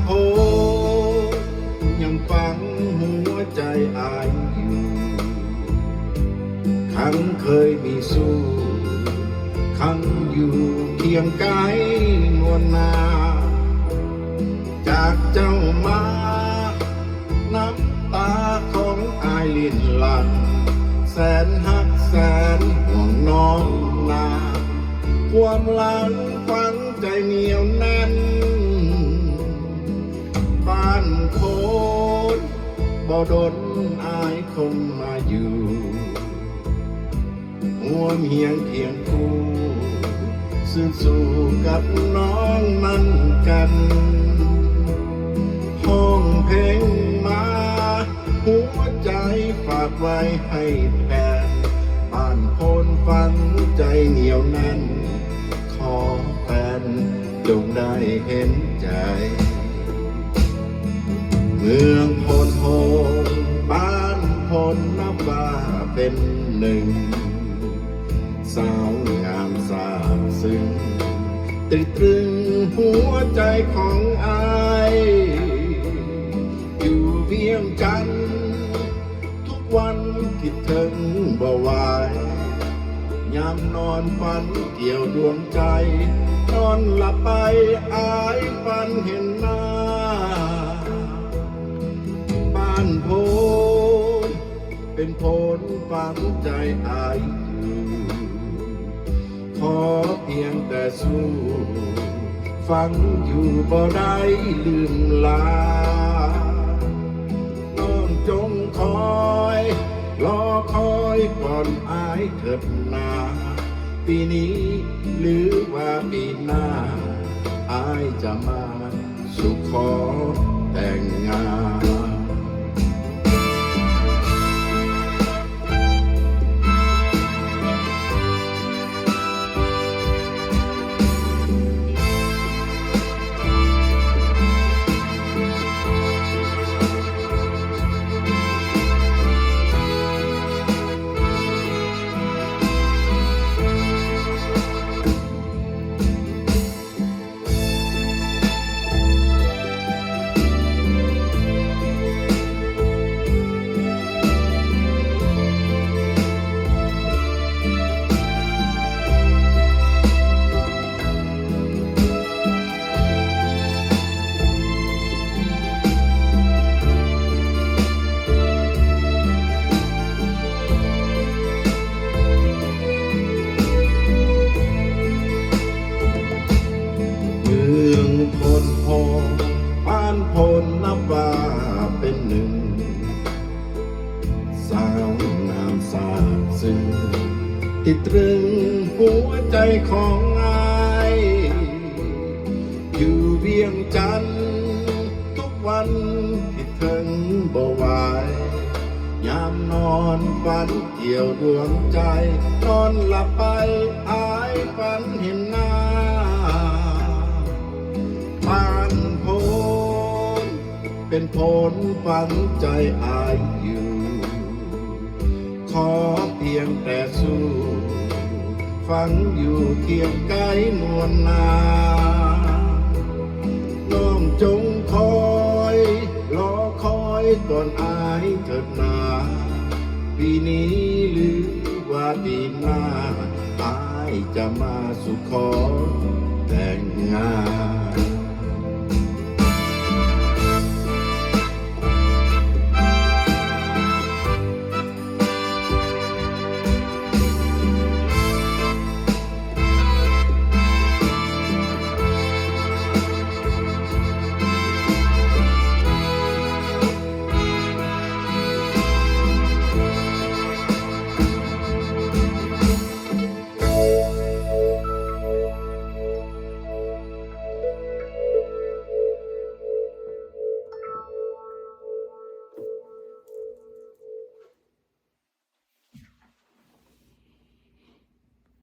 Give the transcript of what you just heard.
โพยังฝังหัวใจอายอยู่ครั้งเคยมีสู้ครั้งอยู่เคียงกายนวลนาจากเจ้ามาน้ำตาของอายลินหลั่งแสนหักแสนห่วงน้องนาความหลังฝังใจเหนียวแน่นบ้านโคนบ่ดนอายคงมาอยู่หัวเมียงเคียงคู่ซึ่งสู่กับน้องนั้นกันห้องเพลงมาหัวใจฝากไว้ให้แทนบ้านโพนฟังใจเหนียวแน่นขอแฟนจงได้เห็นใจเมืองโพนโฮบ้านโพนนับว่าเป็นหนึ่งสาวงามสาวซึ้งติดตรึงหัวใจของอายอยู่เวียงจันทร์ทุกวันคิดถึงบ่ไหวยามนอนฝันเกี่ยวดวงใจนอนหลับไปอายฝันเห็นหน้าบ้านโพนเป็นโพนฝังใจอายอยู่ขอเพียงแต่สู้ฟังอยู่บ่ได้ลืมลาน้องจงคอยรอคอยก่อนอายเถิดนาปีนี้หรือว่าปีหน้าอายจะมาสู่ขอแต่งงานโพนโพบ้านโพนนับว่าเป็นหนึ่งสาวงามสาบซึ้งติดตรึงหัวใจของอายอยู่เวียงจันทร์ทุกวันคิดถึงบ่ไหวยามนอนฝันเกี่ยวดวงใจนอนหลับไปอายฝันเห็นหน้าบ้านโพนเป็นโพนฝังใจอายอยู่ขอเพียงแต่สู้ฟังอยู่เคียงไกลนวลนาน้องจงคอยรอคอยก่อนอายเถิดนาปีนี้หรือว่าปีหน้าอายจะมาสู่ขอแต่งงาน